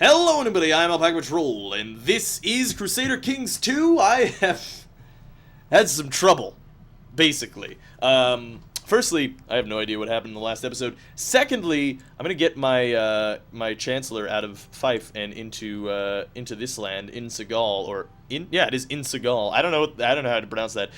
Hello everybody, I'm Alpacapatrol, and this is Crusader Kings 2. I have had some trouble, basically. Firstly, I have no idea what happened in the last episode. Secondly, I'm gonna get my my Chancellor out of Fife and into this land, in Seagal, or it is in Seagal. I don't know how to pronounce that.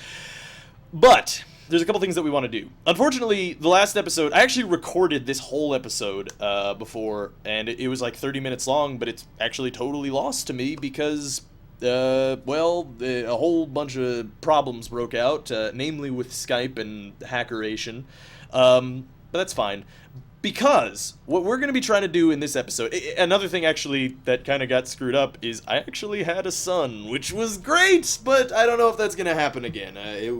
But there's a couple things that we want to do. Unfortunately, the last episode, I actually recorded this whole episode before, and it was like 30 minutes long, but it's actually totally lost to me because, a whole bunch of problems broke out, namely with Skype and hackeration. But that's fine. Because what we're going to be trying to do in this episode, another thing actually that kind of got screwed up is I actually had a son, which was great, but I don't know if that's going to happen again. It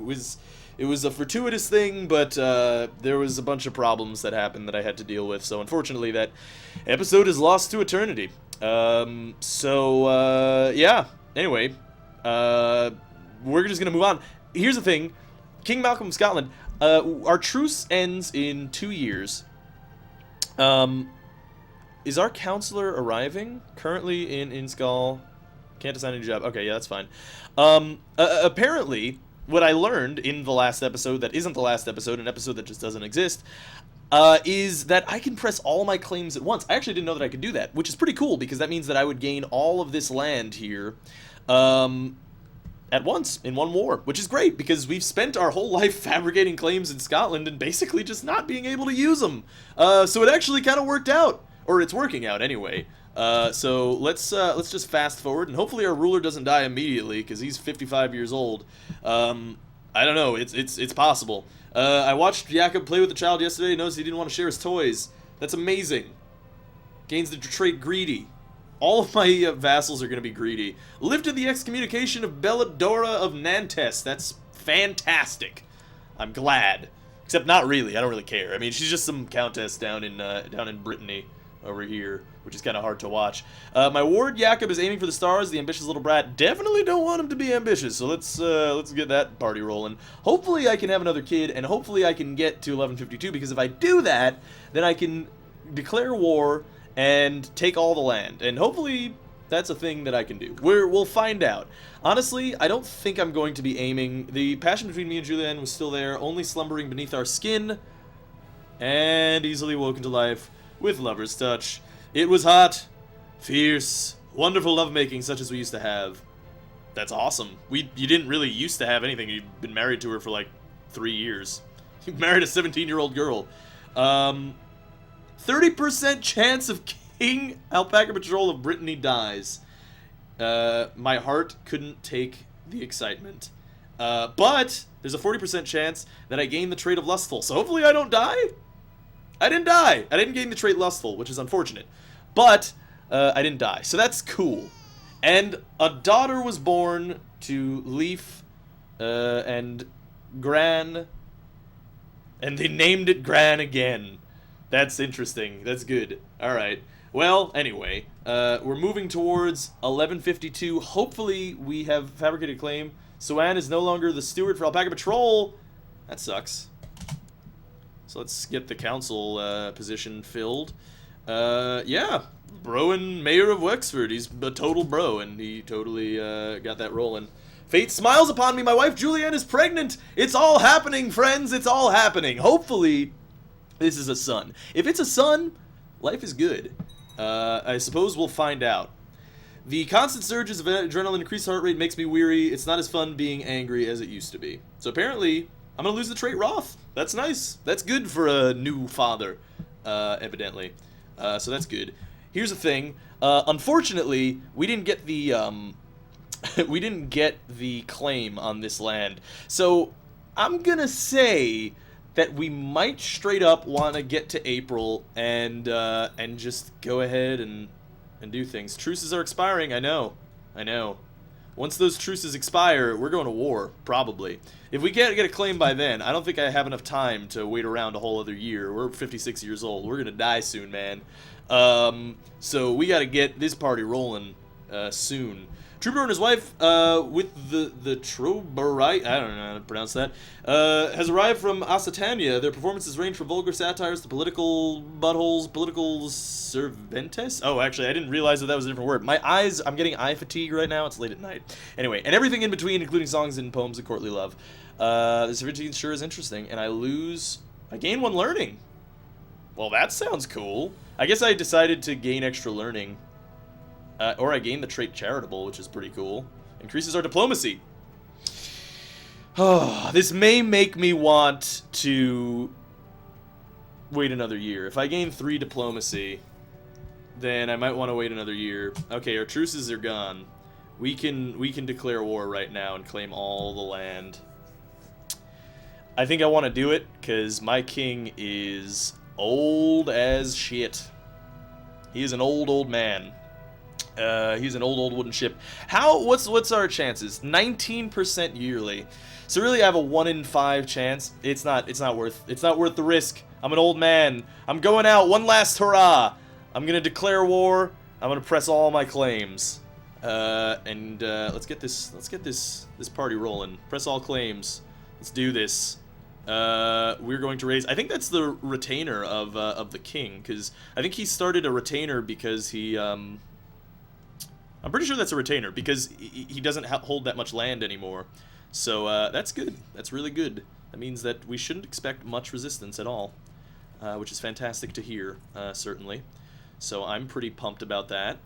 was a fortuitous thing, but there was a bunch of problems that happened that I had to deal with, so unfortunately that episode is lost to eternity. Yeah. Anyway, we're just going to move on. Here's the thing. King Malcolm, Scotland, our truce ends in 2 years. Is our counselor arriving? Currently in Skull. Can't assign a new job. Okay, yeah, that's fine. Apparently, what I learned in the last episode that isn't the last episode, an episode that just doesn't exist, is that I can press all my claims at once. I actually didn't know that I could do that, which is pretty cool, because that means that I would gain all of this land here, at once, in one war, which is great, because we've spent our whole life fabricating claims in Scotland and basically just not being able to use them. So it actually kind of worked out, or it's working out anyway. So let's just fast forward, and hopefully our ruler doesn't die immediately, because he's 55 years old. I don't know, it's possible. I watched Jakob play with the child yesterday and noticed he didn't want to share his toys. That's amazing. Gains the trait greedy. All of my vassals are going to be greedy. Lifted the excommunication of Belladora of Nantes. That's fantastic. I'm glad. Except not really. I don't really care. I mean, she's just some countess down in Brittany over here, which is kind of hard to watch. My ward Jakob is aiming for the stars. The ambitious little brat. Definitely don't want him to be ambitious. So let's get that party rolling. Hopefully I can have another kid, and hopefully I can get to 1152, because if I do that, then I can declare war and take all the land, and hopefully that's a thing that I can do. We'll find out. Honestly, I don't think I'm going to be aiming. The passion between me and Julianne was still there, only slumbering beneath our skin, and easily woken to life with lover's touch. It was hot, fierce, wonderful lovemaking such as we used to have. That's awesome. You didn't really used to have anything. You've been married to her for like 3 years. You married a 17-year-old girl. 30% chance of King Alpacapatrol of Brittany dies. My heart couldn't take the excitement. But there's a 40% chance that I gain the trait of Lustful. So hopefully I don't die. I didn't die. I didn't gain the trait Lustful, which is unfortunate. But I didn't die. So that's cool. And a daughter was born to Leaf and Gran. And they named it Gran again. That's interesting. That's good. Alright. Well, anyway, we're moving towards 1152. Hopefully we have fabricated claim. Suan is no longer the steward for Alpacapatrol. That sucks. So let's get the council position filled. Yeah. Broen, mayor of Wexford. He's a total bro, and he totally got that rolling. Fate smiles upon me. My wife Julianne is pregnant. It's all happening, friends. It's all happening. Hopefully this is a son. If it's a son, life is good. I suppose we'll find out. The constant surges of adrenaline increased heart rate makes me weary. It's not as fun being angry as it used to be. So apparently, I'm going to lose the trait Wrath. That's nice. That's good for a new father, evidently. So that's good. Here's the thing. Unfortunately, we didn't get the we didn't get the claim on this land. So I'm going to say that we might straight up want to get to April and just go ahead and do things. Truces are expiring, I know. Once those truces expire, we're going to war, probably. If we can't get a claim by then, I don't think I have enough time to wait around a whole other year. We're 56 years old. We're going to die soon, man. So we got to get this party rolling soon. Trooper and his wife, with the Troberite, I don't know how to pronounce that, has arrived from Asatania. Their performances range from vulgar satires to political buttholes, political serventes. Oh, actually, I didn't realize that was a different word. My eyes, I'm getting eye fatigue right now. It's late at night. Anyway, and everything in between, including songs and poems of courtly love. This servantine sure is interesting, and I gain 1 learning. Well, that sounds cool. I guess I decided to gain extra learning. Or I gain the trait Charitable, which is pretty cool. Increases our diplomacy. Oh, this may make me want to wait another year. If I gain 3 diplomacy, then I might want to wait another year. Okay, our truces are gone. We can declare war right now and claim all the land. I think I want to do it because my king is old as shit. He is an old man. He's an old wooden ship. What's our chances? 19% yearly. So really I have a 1 in 5 chance. It's not worth the risk. I'm an old man. I'm going out. One last hurrah. I'm gonna declare war. I'm gonna press all my claims. Let's get this party rolling. Press all claims. Let's do this. We're going to raise. I think that's the retainer of the king, because I think he started a retainer because he I'm pretty sure that's a retainer because he doesn't hold that much land anymore. So that's good. That's really good. That means that we shouldn't expect much resistance at all, which is fantastic to hear, certainly. So I'm pretty pumped about that.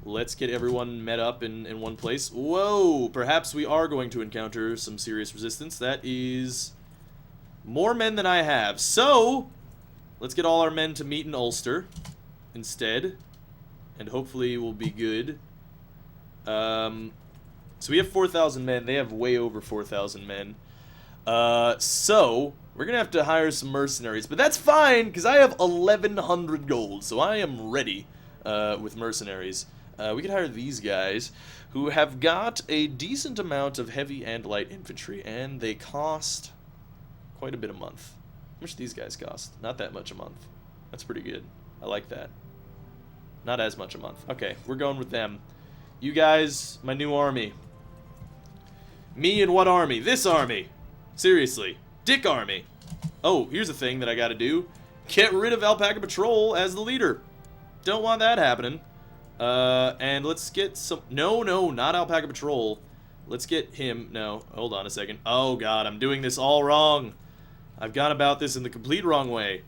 Let's get everyone met up in one place. Whoa! Perhaps we are going to encounter some serious resistance. That is more men than I have. So let's get all our men to meet in Ulster instead, and hopefully we'll be good. So we have 4,000 men. They have way over 4,000 men. So we're gonna have to hire some mercenaries, but that's fine because I have 1,100 gold, so I am ready with mercenaries. We could hire these guys who have got a decent amount of heavy and light infantry, and they cost quite a bit a month. How much do these guys cost? Not that much a month. That's pretty good. I like that. Not as much a month. Okay, we're going with them. You guys, my new army. Me and what army? This army. Seriously. Dick army. Oh, here's a thing that I gotta do. Get rid of Alpacapatrol as the leader. Don't want that happening. And let's get some... No, not Alpacapatrol. Let's get him... No, hold on a second. Oh, God, I'm doing this all wrong. I've gone about this in the complete wrong way.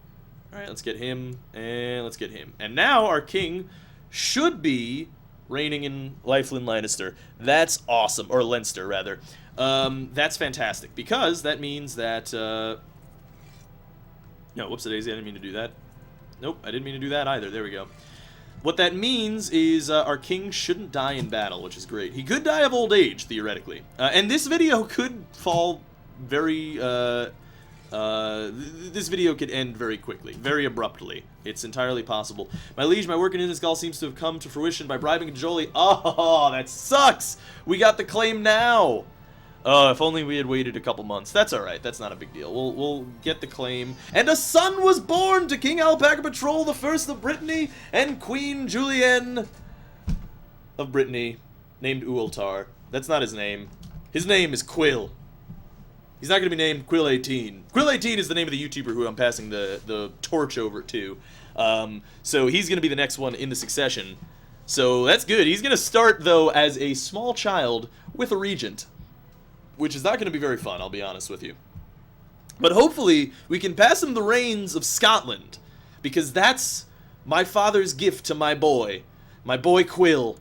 Alright, let's get him, and let's get him. And now our king should be reigning in Lifelin Lannister. That's awesome. Or Leinster, rather. That's fantastic, because that means that... No, whoops-a-daisy, I didn't mean to do that. Nope, I didn't mean to do that either. There we go. What that means is our king shouldn't die in battle, which is great. He could die of old age, theoretically. And this video could fall very... this video could end very quickly, very abruptly. It's entirely possible. My liege, my work in Innisgal seems to have come to fruition by bribing Jolie. Oh, that sucks! We got the claim now! If only we had waited a couple months. That's alright, that's not a big deal. We'll get the claim. And a son was born to King Alpacapatrol, the first of Brittany, and Queen Julienne of Brittany, named Uultar. That's not his name. His name is Quill. He's not going to be named Quill18. Quill18 is the name of the YouTuber who I'm passing the torch over to. So he's going to be the next one in the succession. So that's good. He's going to start, though, as a small child with a regent, which is not going to be very fun, I'll be honest with you. But hopefully, we can pass him the reins of Scotland, because that's my father's gift to my boy Quill.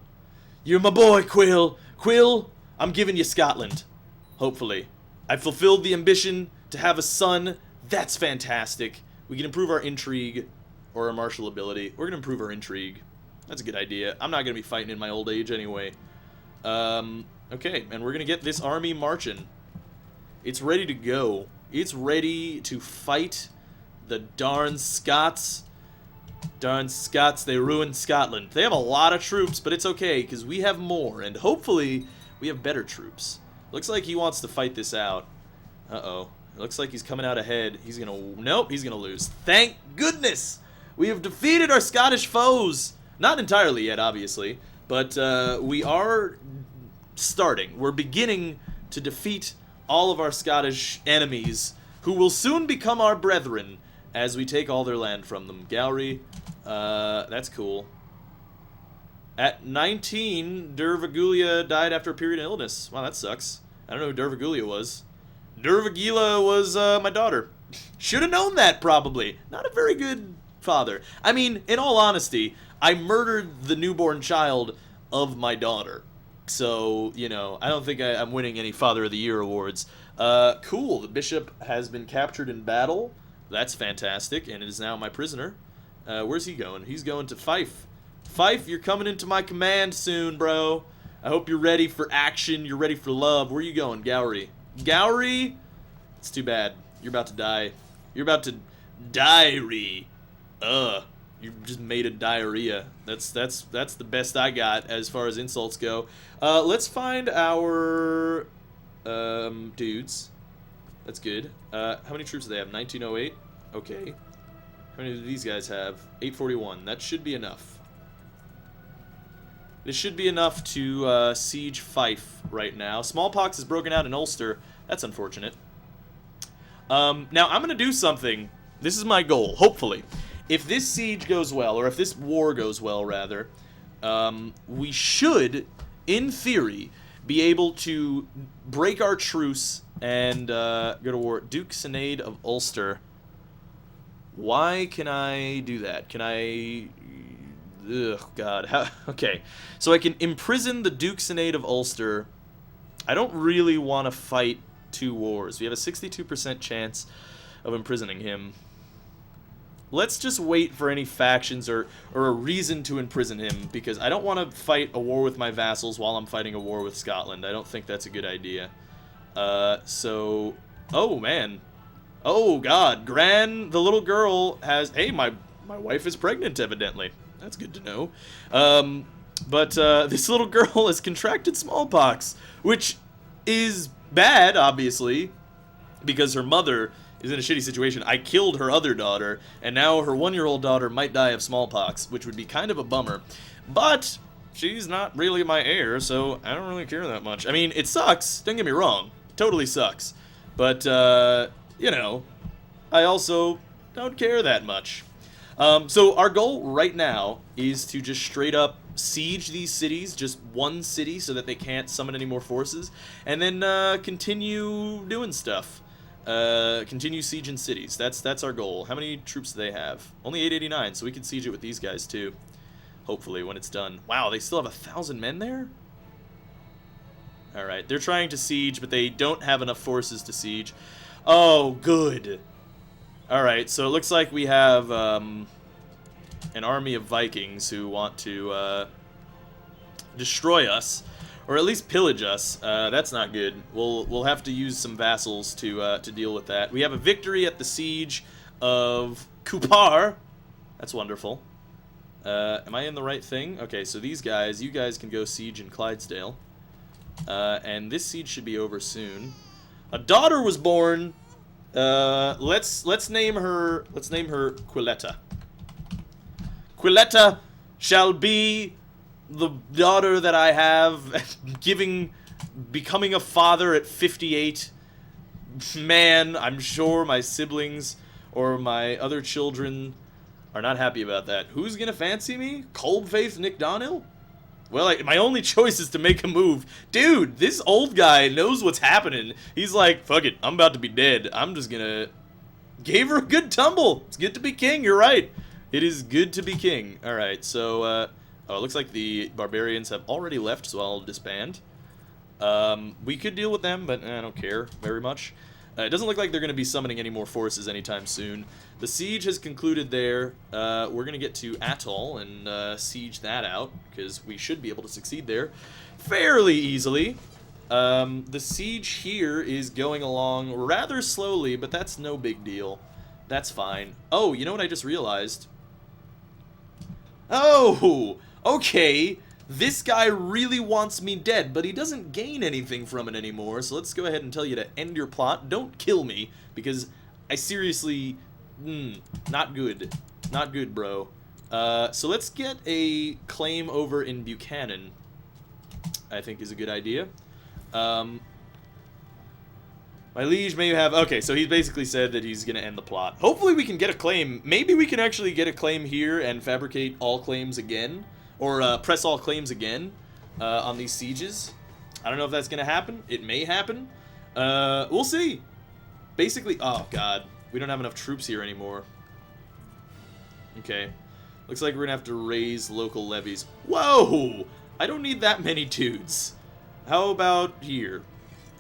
You're my boy, Quill. Quill, I'm giving you Scotland, hopefully. I've fulfilled the ambition to have a son. That's fantastic. We can improve our intrigue or our martial ability. We're going to improve our intrigue. That's a good idea. I'm not going to be fighting in my old age anyway. Okay, and we're going to get this army marching. It's ready to go. It's ready to fight the darn Scots. Darn Scots, they ruined Scotland. They have a lot of troops, but it's okay, because we have more, and hopefully we have better troops. Looks like he wants to fight this out. Uh-oh. It looks like he's coming out ahead. He's gonna... Nope, he's gonna lose. Thank goodness! We have defeated our Scottish foes! Not entirely yet, obviously, but we are starting. We're beginning to defeat all of our Scottish enemies, who will soon become our brethren as we take all their land from them. Gowrie, that's cool. At 19, Dervagulia died after a period of illness. Wow, that sucks. I don't know who Dervagulia was. Dervagila was my daughter. Should have known that, probably. Not a very good father. I mean, in all honesty, I murdered the newborn child of my daughter. So, you know, I don't think I'm winning any Father of the Year awards. Cool, the bishop has been captured in battle. That's fantastic, and it is now my prisoner. Where's he going? He's going to Fife. Fife, you're coming into my command soon, bro. I hope you're ready for action, you're ready for love. Where are you going, Gowrie? Gowrie? It's too bad. You're about to die. You're about to diary. You just made a diarrhea. That's the best I got as far as insults go. Let's find our dudes. That's good. How many troops do they have? 1908? Okay. How many do these guys have? 841. That should be enough. This should be enough to siege Fife right now. Smallpox is broken out in Ulster. That's unfortunate. Now, I'm going to do something. This is my goal, hopefully. If this siege goes well, or if this war goes well, rather, we should, in theory, be able to break our truce and go to war. Duke Sinead of Ulster. Why can I do that? Can I... Ugh, God. Okay. So I can imprison the Duke Sinead of Ulster. I don't really want to fight 2 wars. We have a 62% chance of imprisoning him. Let's just wait for any factions or a reason to imprison him, because I don't want to fight a war with my vassals while I'm fighting a war with Scotland. I don't think that's a good idea. So... Oh, man. Oh, God. Gran, the little girl, has... Hey, my wife is pregnant, evidently. That's good to know. But this little girl has contracted smallpox, which is bad, obviously, because her mother is in a shitty situation. I killed her other daughter, and now her 1-year-old daughter might die of smallpox, which would be kind of a bummer. But she's not really my heir, so I don't really care that much. I mean, it sucks. Don't get me wrong. It totally sucks. But, you know, I also don't care that much. So our goal right now is to just straight up siege these cities, just one city, so that they can't summon any more forces, and then continue doing stuff. Continue sieging cities. That's our goal. How many troops do they have? Only 889, so we can siege it with these guys too. Hopefully, when it's done. Wow, they still have 1,000 men there? Alright, they're trying to siege, but they don't have enough forces to siege. Oh, good. Alright, so it looks like we have an army of Vikings who want to destroy us, or at least pillage us. That's not good. We'll have to use some vassals to deal with that. We have a victory at the siege of Cupar. That's wonderful. Am I in the right thing? Okay, so these guys, you guys can go siege in Clydesdale. And this siege should be over soon. A daughter was born. Let's name her Quilletta. Quilletta shall be the daughter that I have, becoming a father at 58. Man, I'm sure my siblings or my other children are not happy about that. Who's gonna fancy me? Cold-faced Nick Donnell? Well, my only choice is to make a move. Dude, this old guy knows what's happening. He's like, fuck it, I'm about to be dead. I'm just gonna... Gave her a good tumble. It's good to be king, you're right. It is good to be king. Alright, so, oh, it looks like the barbarians have already left, so I'll disband. We could deal with them, but I don't care very much. It doesn't look like they're going to be summoning any more forces anytime soon. The siege has concluded there. We're going to get to Atoll and siege that out, because we should be able to succeed there fairly easily. The siege here is going along rather slowly, but that's no big deal. That's fine. Oh, you know what I just realized? Oh, okay. This guy really wants me dead, but he doesn't gain anything from it anymore, so let's go ahead and tell you to end your plot. Don't kill me, because I seriously... not good. Not good, bro. So let's get a claim over in Buchanan. I think is a good idea. My liege may have... Okay, so he's basically said that he's going to end the plot. Hopefully we can get a claim. Maybe we can actually get a claim here and fabricate all claims again. Or press all claims again on these sieges. I don't know if that's going to happen. It may happen. We'll see. Basically... Oh, God. We don't have enough troops here anymore. Okay. Looks like we're going to have to raise local levies. Whoa! I don't need that many dudes. How about here?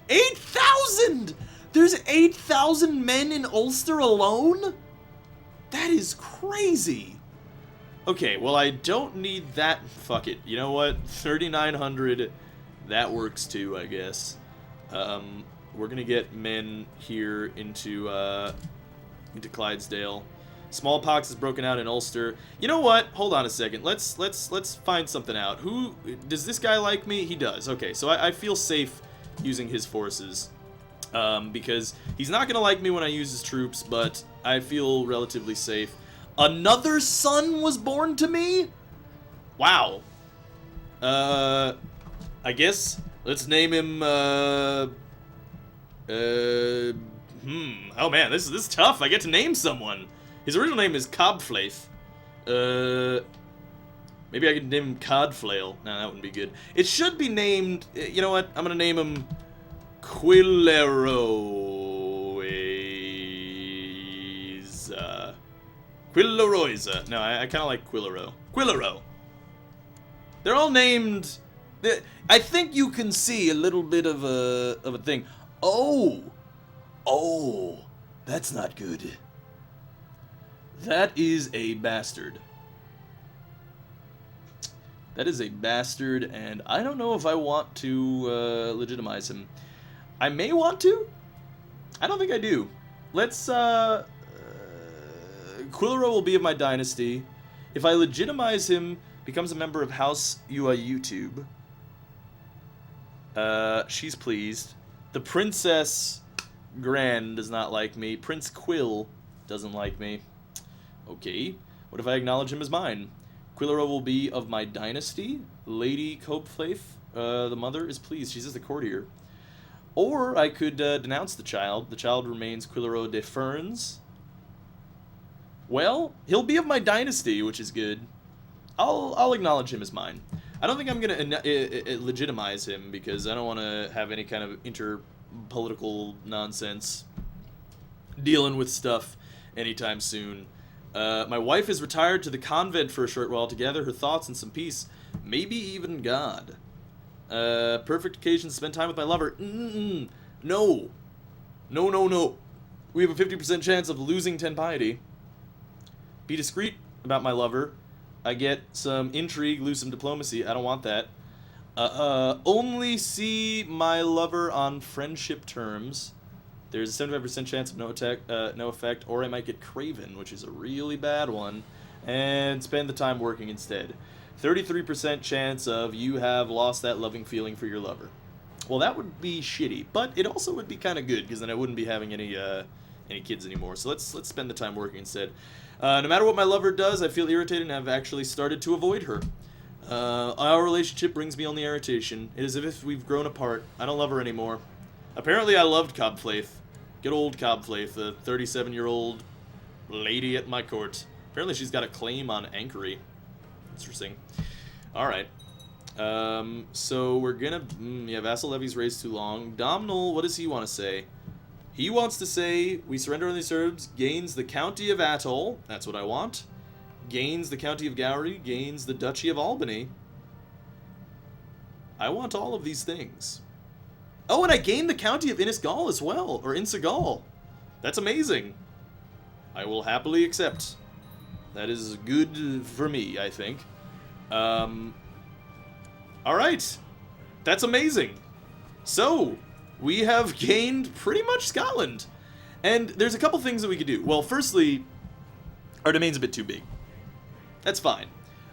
8,000! There's 8,000 men in Ulster alone? That is crazy. Okay, well, I don't need that. Fuck it. You know what? 3,900. That works too, I guess. We're gonna get men here into Clydesdale. Smallpox is broken out in Ulster. You know what? Hold on a second. Let's find something out. Who does this guy like me? He does. Okay, so I feel safe using his forces because he's not gonna like me when I use his troops, but I feel relatively safe. Another son was born to me? Wow. I guess let's name him oh man, this is tough. I get to name someone. His original name is Cobflaith. Maybe I could name him Codflail. No, that wouldn't be good. It should be named... You know what? I'm going to name him Quilleroiza. Quilleroiza. No, I kind of like Quillero. Quillero. They're all named... I think you can see a little bit of a thing. Oh! Oh! That's not good. That is a bastard. That is a bastard, and I don't know if I want to legitimize him. I may want to. I don't think I do. Let's, Quillero will be of my dynasty. If I legitimize him, becomes a member of House UA YouTube. She's pleased. The Princess Gran does not like me. Prince Quill doesn't like me. Okay. What if I acknowledge him as mine? Quillero will be of my dynasty. Lady Cobflaith, the mother, is pleased. She's just a courtier. Or I could denounce the child. The child remains Quillero de Ferns. Well, he'll be of my dynasty, which is good. I'll acknowledge him as mine. I don't think I'm going to legitimize him because I don't want to have any kind of interpolitical nonsense dealing with stuff anytime soon. My wife is retired to the convent for a short while to gather her thoughts and some peace. Maybe even God. Perfect occasion to spend time with my lover. No. No, no, no. We have a 50% chance of losing 10 piety. Be discreet about my lover. I get some intrigue, lose some diplomacy. I don't want that. Only see my lover on friendship terms. There's a 75% chance of no effect, or I might get Craven, which is a really bad one, and spend the time working instead. 33% chance of you have lost that loving feeling for your lover. Well, that would be shitty, but it also would be kind of good, because then I wouldn't be having any kids anymore. So let's spend the time working instead. No matter what my lover does, I feel irritated and have actually started to avoid her. Our relationship brings me only irritation. It is as if we've grown apart. I don't love her anymore. Apparently I loved Cobflaith. Good old Cobflaith, the 37-year-old lady at my court. Apparently she's got a claim on Anchory. Interesting. Alright. So we're gonna... yeah, vassal levies raised too long. Domhnall, what does he want to say? He wants to say, we surrender on these Serbs, gains the county of Atholl. That's what I want. Gains the county of Gowrie, gains the duchy of Albany. I want all of these things. Oh, and I gained the county of Innisgal as well, or Insagal. That's amazing. I will happily accept. That is good for me, I think. Alright. That's amazing. So, we have gained pretty much Scotland. And there's a couple things that we could do. Well, firstly, our domain's a bit too big. That's fine.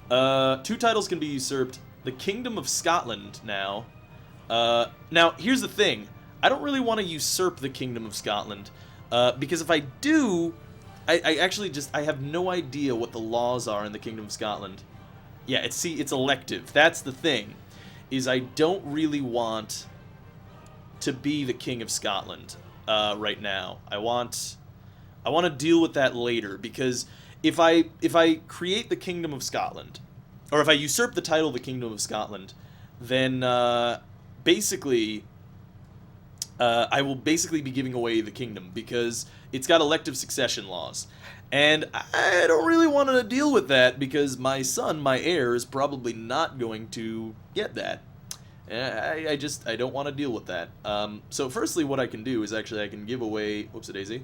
2 titles can be usurped. The Kingdom of Scotland now. Now, here's the thing. I don't really want to usurp the Kingdom of Scotland, because if I do, I actually just, I have no idea what the laws are in the Kingdom of Scotland. Yeah, it's elective. That's the thing, is I don't really want to be the King of Scotland right now. I want to deal with that later, because if I create the Kingdom of Scotland, or if I usurp the title of the Kingdom of Scotland, then basically I will basically be giving away the kingdom, because it's got elective succession laws. And I don't really want to deal with that, because my son, my heir, is probably not going to get that. I don't want to deal with that. So firstly, what I can do is actually I can give away, whoops-a-daisy,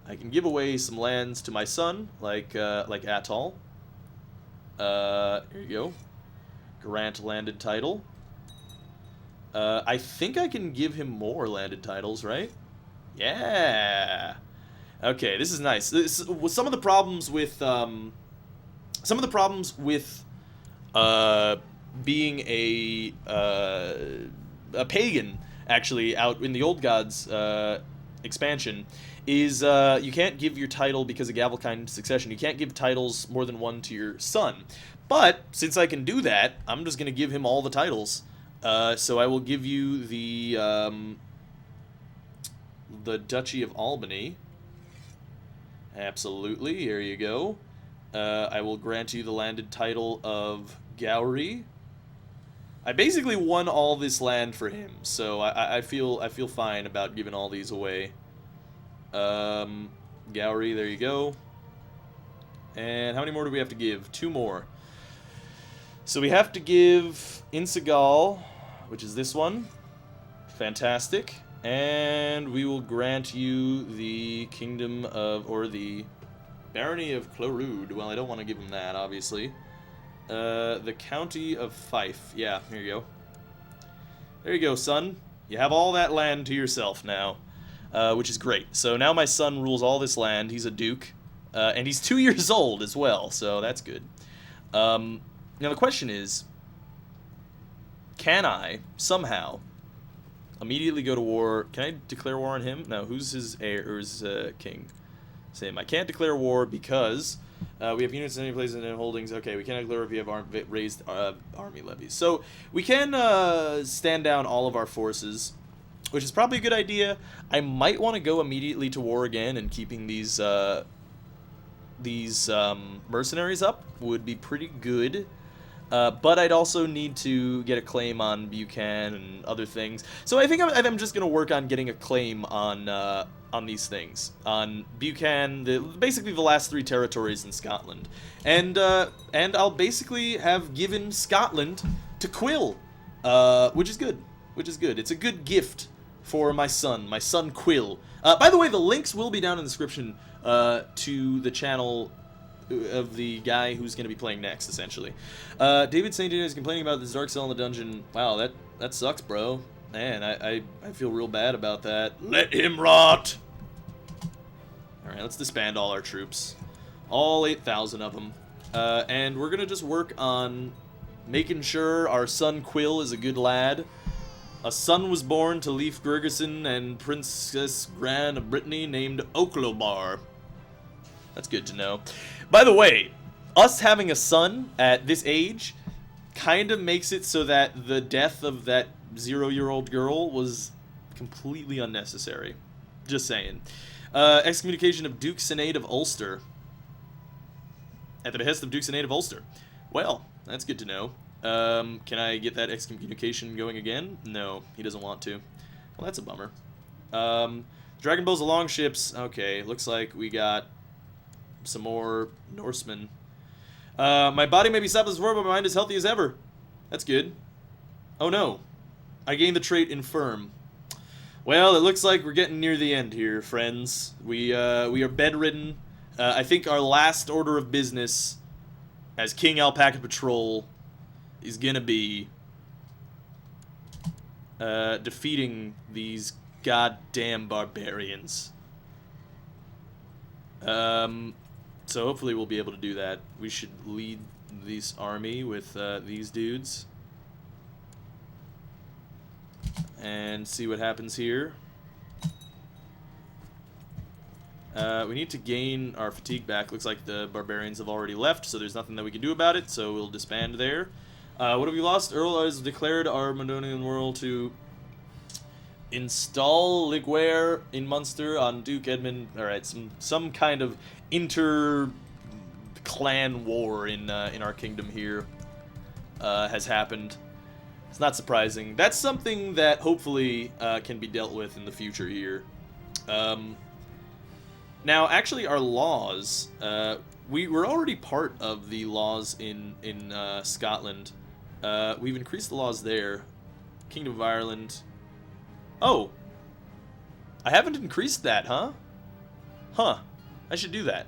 I can give away some lands to my son, like Atoll. Here you go. Grant landed title. I think I can give him more landed titles, right? Yeah. Okay, this is nice. Some of the problems with being a pagan, actually, out in the Old Gods expansion, is you can't give your title because of Gavelkind succession. You can't give titles more than one to your son. But since I can do that, I'm just gonna give him all the titles. So I will give you the Duchy of Albany. Absolutely, here you go. I will grant you the landed title of Gowrie. I basically won all this land for him, so I feel fine about giving all these away. Gowrie, there you go. And how many more do we have to give? 2 more. So we have to give Insegal, which is this one. Fantastic. And we will grant you the Kingdom of, or the Barony of Clorud. Well, I don't want to give him that, obviously. The County of Fife. Yeah, here you go. There you go, son. You have all that land to yourself now, which is great. So now my son rules all this land. He's a duke. And he's 2 years old as well, so that's good. Now the question is, can I somehow immediately go to war? Can I declare war on him? No, who's his heir, or his king? Same. I can't declare war because we have units in any place in their holdings. Okay, we cannot declare if you have raised army levies. So we can stand down all of our forces, which is probably a good idea. I might want to go immediately to war again, and keeping these mercenaries up would be pretty good. But I'd also need to get a claim on Buchan and other things. So I think I'm just going to work on getting a claim on these things. On Buchan, basically the last 3 territories in Scotland. And I'll basically have given Scotland to Quill, which is good. It's a good gift for my son Quill. By the way, the links will be down in the description to the channel of the guy who's going to be playing next, essentially. David St. John is complaining about this dark cell in the dungeon. Wow, that sucks, bro. Man, I feel real bad about that. Let him rot! Alright, let's disband all our troops. All 8,000 of them. And we're going to just work on making sure our son Quill is a good lad. A son was born to Leif Gregerson and Princess Gran of Brittany named Oklobar. That's good to know. By the way, us having a son at this age kind of makes it so that the death of that 0-year-old girl was completely unnecessary. Just saying. Excommunication of Duke Sinead of Ulster. At the behest of Duke Sinead of Ulster. Well, that's good to know. Can I get that excommunication going again? No, he doesn't want to. Well, that's a bummer. Dragon Bow's along ships. Okay, looks like we got some more Norsemen. My body may be sapless before, but my mind is healthy as ever. That's good. Oh no. I gained the trait Infirm. Well, it looks like we're getting near the end here, friends. We are bedridden. I think our last order of business as King Alpacapatrol is gonna be defeating these goddamn barbarians. So hopefully we'll be able to do that. We should lead this army with these dudes and see what happens here. We need to gain our fatigue back. Looks like the barbarians have already left, so there's nothing that we can do about it, so we'll disband there. What have we lost? Earl has declared our Mondonian world to install Liguere in Munster on Duke Edmund. Alright, some kind of inter-clan war in our kingdom here has happened. It's not surprising. That's something that hopefully can be dealt with in the future here. Now, actually, our laws, we were already part of the laws in Scotland. We've increased the laws there. Kingdom of Ireland. Oh, I haven't increased that, huh? Huh. I should do that.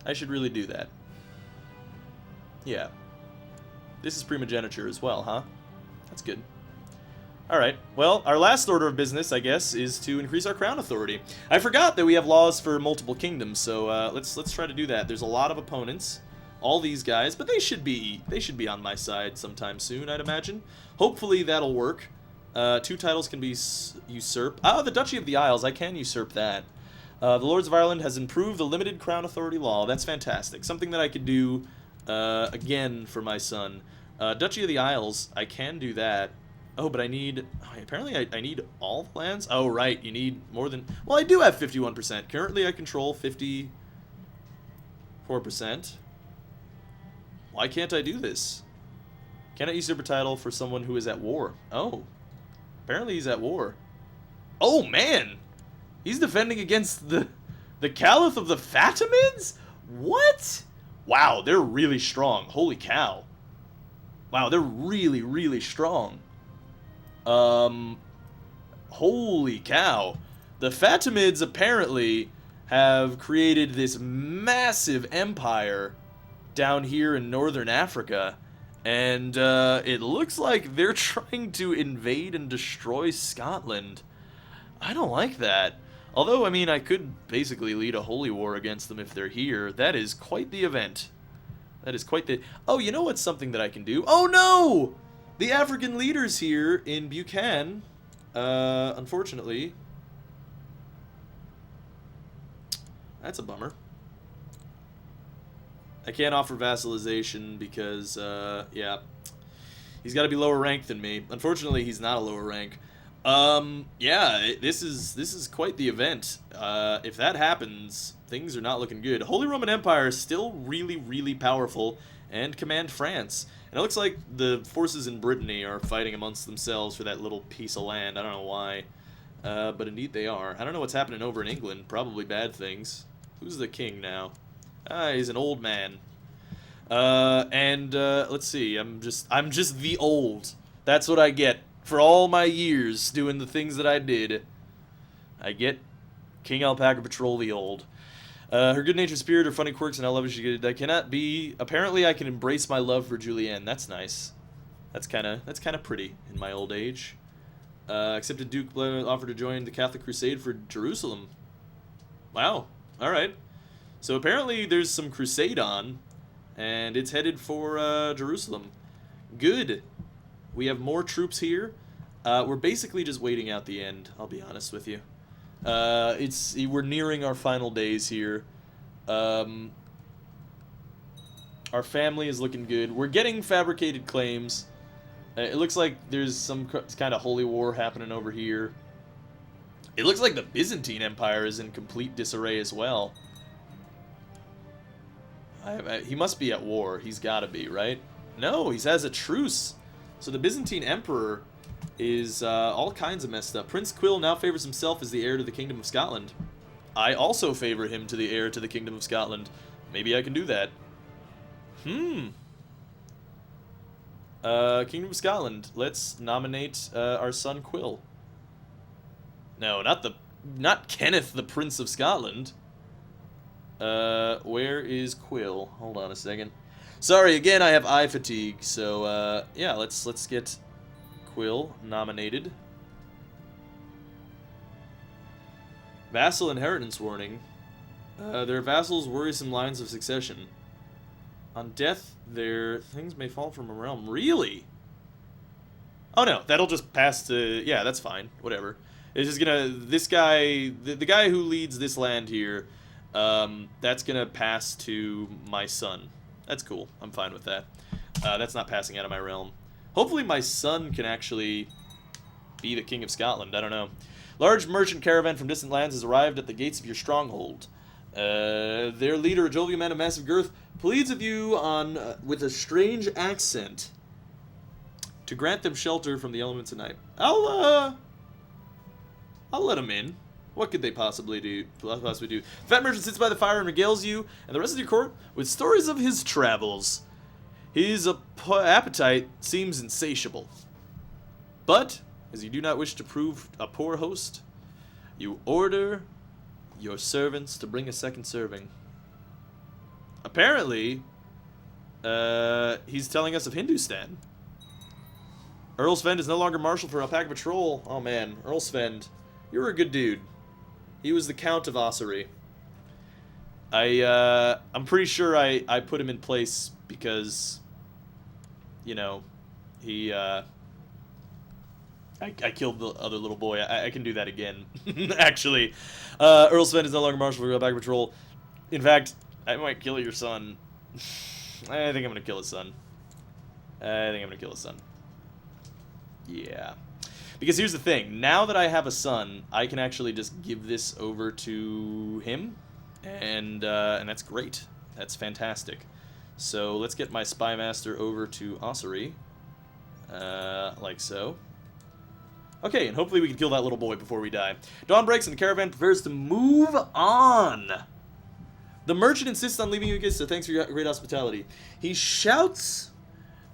I should really do that. Yeah. This is primogeniture as well, huh? That's good. Alright, well, our last order of business, I guess, is to increase our crown authority. I forgot that we have laws for multiple kingdoms, so let's try to do that. There's a lot of opponents, all these guys, but they should be on my side sometime soon, I'd imagine. Hopefully that'll work. 2 titles can be usurped. Ah, the Duchy of the Isles, I can usurp that. The Lords of Ireland has improved the limited crown authority law. That's fantastic. Something that I could do again for my son. Duchy of the Isles, I can do that. Oh, but I need... Apparently I need all the lands? Oh, right, you need more than... Well, I do have 51%. Currently I control 54%. Why can't I do this? Can I usurp a title for someone who is at war? Oh. Apparently he's at war. Oh, man! He's defending against the Caliph of the Fatimids? What? Wow, they're really strong. Holy cow. Wow, they're really, really strong. Holy cow. The Fatimids apparently have created this massive empire down here in northern Africa. And it looks like they're trying to invade and destroy Scotland. I don't like that. Although, I mean, I could basically lead a holy war against them if they're here. That is quite the event. That is quite the... Oh, you know what's something that I can do? Oh, no! The African leaders here in Buchanan, unfortunately... That's a bummer. I can't offer vassalization because, yeah. He's got to be lower ranked than me. Unfortunately, he's not a lower rank. Yeah, this is quite the event. If that happens, things are not looking good. Holy Roman Empire is still really, really powerful and command France. And it looks like the forces in Brittany are fighting amongst themselves for that little piece of land. I don't know why. But indeed they are. I don't know what's happening over in England. Probably bad things. Who's the king now? Ah, he's an old man. Let's see. I'm just the old. That's what I get for all my years doing the things that I did. I get King Alpacapatrol the old. Her good-natured spirit, her funny quirks, and how lovely she is. I cannot be. Apparently, I can embrace my love for Julianne. That's nice. That's kind of pretty in my old age. Accepted Duke offered to join the Catholic Crusade for Jerusalem. Wow. All right. So apparently there's some crusade on, and it's headed for Jerusalem. Good. We have more troops here. We're basically just waiting out the end, I'll be honest with you. We're nearing our final days here. Our family is looking good. We're getting fabricated claims. It looks like there's some kind of holy war happening over here. It looks like the Byzantine Empire is in complete disarray as well. He must be at war. He's got to be, right? No, he has a truce. So the Byzantine Emperor is all kinds of messed up. Prince Quill now favors himself as the heir to the Kingdom of Scotland. I also favor him to the heir to the Kingdom of Scotland. Maybe I can do that. Kingdom of Scotland. Let's nominate our son Quill. No, not Kenneth, the Prince of Scotland. Where is Quill? Hold on a second. Sorry, again, I have eye fatigue, so, yeah, let's get Quill nominated. Vassal inheritance warning. Their vassals' worrisome lines of succession. On death, their things may fall from a realm. Really? Oh, no, that'll just pass to... Yeah, that's fine. Whatever. It's just gonna, this guy, the guy who leads this land here, that's gonna pass to my son. That's cool. I'm fine with that. That's not passing out of my realm. Hopefully my son can actually be the King of Scotland. I don't know. Large merchant caravan from distant lands has arrived at the gates of your stronghold. Their leader, a jovial man of massive girth, pleads with you with a strange accent to grant them shelter from the elements of night. I'll let them in. What could they possibly do? The fat merchant sits by the fire and regales you and the rest of your court with stories of his travels. His appetite seems insatiable. But, as you do not wish to prove a poor host, you order your servants to bring a second serving. Apparently, he's telling us of Hindustan. Earl Svend is no longer marshal for Alpacapatrol. Oh man, Earl Svend, you were a good dude. He was the Count of Ossory. I'm pretty sure I put him in place because, you know, he, I killed the other little boy. I can do that again, actually. Earl Svend is no longer marshal for Alpacapatrol. In fact, I might kill your son. I think I'm going to kill his son. Yeah. Because here's the thing. Now that I have a son, I can actually just give this over to him. And that's great. That's fantastic. So let's get my spy master over to Ossory. Like so. Okay, and hopefully we can kill that little boy before we die. Dawn breaks and the caravan prepares to move on. The merchant insists on leaving you again, so thanks for your great hospitality. He shouts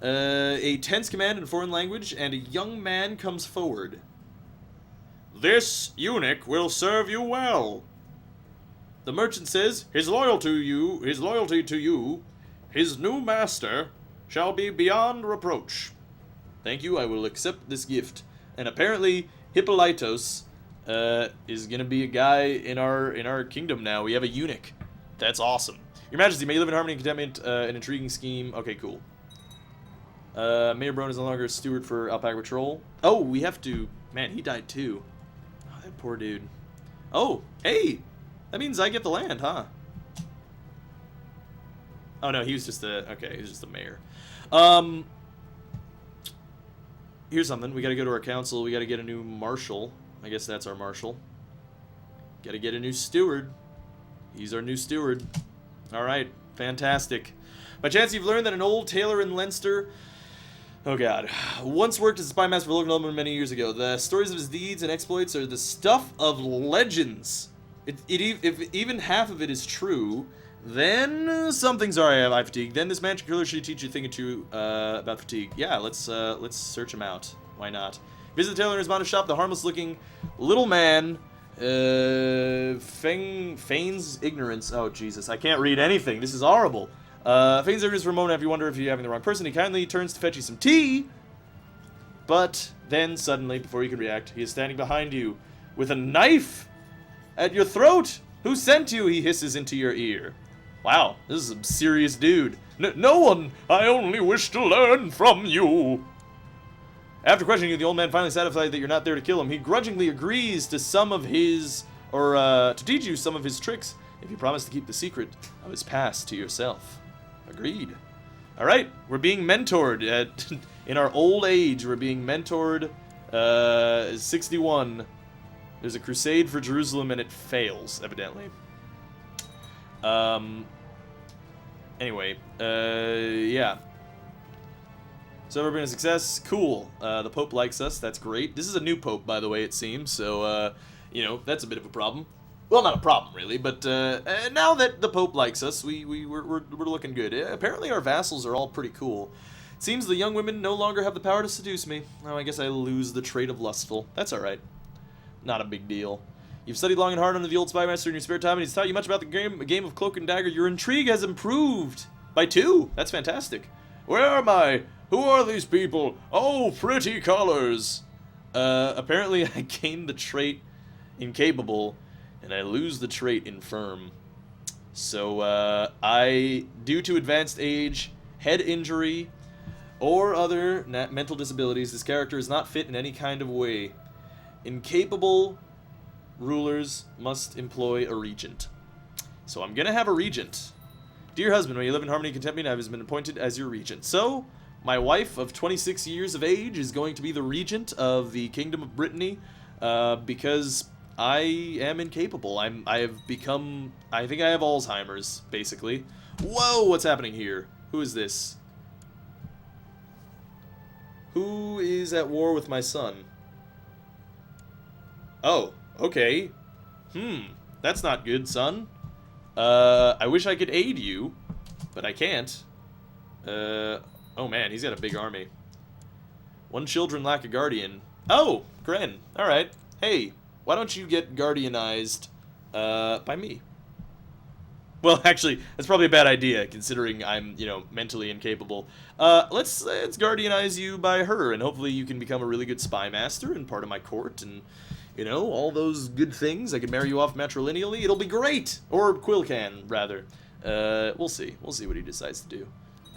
a tense command in a foreign language, and a young man comes forward. This eunuch will serve you well. The merchant says, his loyalty to you, his new master, shall be beyond reproach. Thank you, I will accept this gift. And apparently, Hippolytos is going to be a guy in our kingdom now. We have a eunuch. That's awesome. Your Majesty, may you live in harmony and contentment, an intriguing scheme. Okay, cool. Mayor Brown is no longer a steward for Alpacapatrol. Oh, we have to... Man, he died too. Oh, that poor dude. Oh, hey! That means I get the land, huh? Oh, no, he was just a... Okay, he was just the mayor. Here's something. We gotta go to our council. We gotta get a new marshal. I guess that's our marshal. Gotta get a new steward. He's our new steward. Alright, fantastic. By chance, you've learned that an old tailor in Leinster... Oh god. Once worked as a spy master for local nobleman many years ago. The stories of his deeds and exploits are the stuff of legends. If even half of it is true, then something's alright. I fatigue. Then this magic killer should teach you a thing or two about fatigue. Yeah, let's search him out. Why not? Visit the tailor in his modest shop. The harmless-looking little man feigns ignorance. Oh Jesus, I can't read anything. This is horrible. Feigns ignorance for a moment after you wonder if you're having the wrong person. He kindly turns to fetch you some tea, but then suddenly, before you can react, he is standing behind you with a knife at your throat. Who sent you? He hisses into your ear. Wow, this is a serious dude. No one. I only wish to learn from you. After questioning you, the old man finally satisfied that you're not there to kill him. He grudgingly agrees to some of his, to teach you some of his tricks if you promise to keep the secret of his past to yourself. Agreed. All right, we're being mentored in our old age. We're being mentored. 61. There's a crusade for Jerusalem, and it fails, evidently. Anyway, yeah. So we're been a success. Cool. The Pope likes us. That's great. This is a new Pope, by the way, it seems. So, you know, that's a bit of a problem. Well, not a problem, really, but now that the Pope likes us, we're looking good. Apparently our vassals are all pretty cool. It seems the young women no longer have the power to seduce me. Oh, I guess I lose the trait of lustful. That's alright. Not a big deal. You've studied long and hard under the old spy master in your spare time, and he's taught you much about the game of cloak and dagger. Your intrigue has improved by 2. That's fantastic. Where am I? Who are these people? Oh, pretty colors. Apparently I gained the trait incapable, and I lose the trait infirm. So, due to advanced age, head injury, or other mental disabilities, this character is not fit in any kind of way. Incapable rulers must employ a regent. So I'm gonna have a regent. Dear husband, may you live in harmony and contentment, I have been appointed as your regent. So, my wife of 26 years of age is going to be the regent of the Kingdom of Brittany, because I am incapable. I have become, I think I have Alzheimer's, basically. Whoa, what's happening here? Who is this? Who is at war with my son? Oh, okay. That's not good, son. I wish I could aid you, but I can't. Oh man, he's got a big army. One children lack a guardian. Oh, Gren. Alright. Hey, why don't you get guardianized, by me? Well, actually, that's probably a bad idea, considering I'm, you know, mentally incapable. Let's guardianize you by her, and hopefully you can become a really good spy master and part of my court, and, you know, all those good things. I can marry you off matrilineally. It'll be great! Or Quill can, rather. We'll see. We'll see what he decides to do.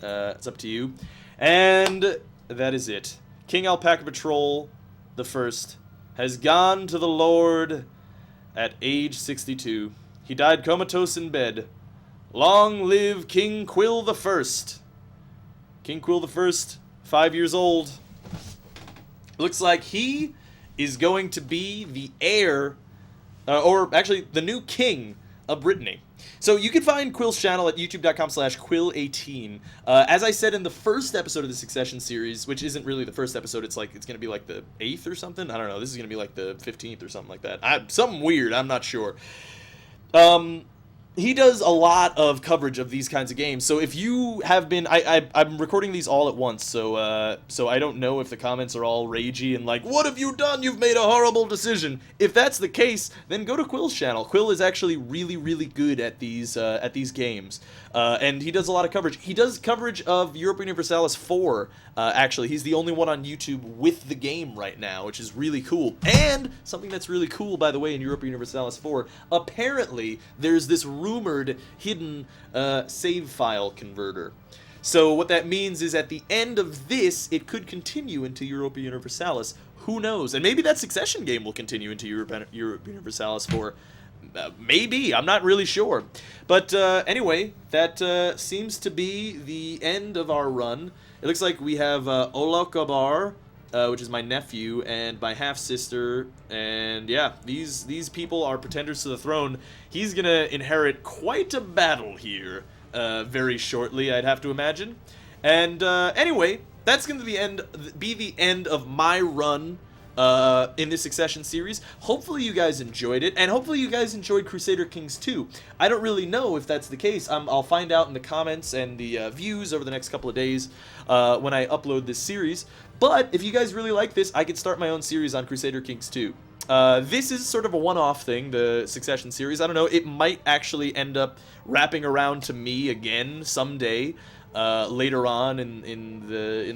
It's up to you. And that is it. King Alpacapatrol the First has gone to the Lord at age 62. He died comatose in bed. Long live King Quill the First. King Quill the First, 5 years old. Looks like he is going to be the heir, or actually the new king of Brittany. So you can find Quill's channel at youtube.com/Quill18. As I said in the first episode of the Succession series, which isn't really the first episode, it's going to be like the 8th or something. I don't know. This is going to be like the 15th or something like that. Something weird. I'm not sure. He does a lot of coverage of these kinds of games. So if you have been, I'm recording these all at once. So I don't know if the comments are all ragey and like, what have you done? You've made a horrible decision. If that's the case, then go to Quill's channel. Quill is actually really, really good at these games. And he does a lot of coverage. He does coverage of Europa Universalis 4. Actually, he's the only one on YouTube with the game right now, which is really cool. And something that's really cool, by the way, in Europa Universalis 4, apparently there's this rumored hidden save file converter. So what that means is at the end of this, it could continue into Europa Universalis. Who knows? And maybe that Succession game will continue into Europa Universalis 4. Maybe. I'm not really sure. But anyway, that seems to be the end of our run. It looks like we have Olakabar, which is my nephew, and my half-sister, and yeah, these people are pretenders to the throne. He's gonna inherit quite a battle here very shortly, I'd have to imagine. And anyway, that's gonna be the end of my run in this Succession series. Hopefully you guys enjoyed it, and hopefully you guys enjoyed Crusader Kings 2. I don't really know if that's the case. I'll find out in the comments and the views over the next couple of days when I upload this series. But if you guys really like this, I could start my own series on Crusader Kings 2. This is sort of a one-off thing, the Succession series. I don't know, it might actually end up wrapping around to me again someday, later on in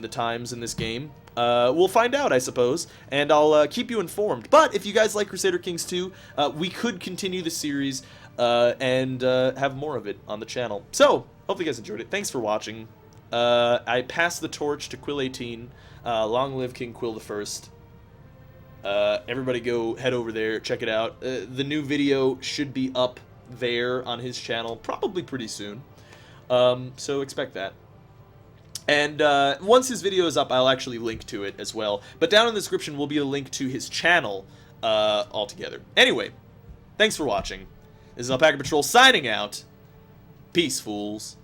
the times in this game. We'll find out, I suppose, and I'll keep you informed. But if you guys like Crusader Kings 2, we could continue the series and have more of it on the channel. So, hopefully you guys enjoyed it. Thanks for watching. I pass the torch to Quill18. Long live King Quill the First. Everybody go head over there, check it out. The new video should be up there on his channel probably pretty soon. So expect that. And once his video is up, I'll actually link to it as well. But down in the description will be a link to his channel altogether. Anyway, thanks for watching. This is Alpacapatrol signing out. Peace, fools.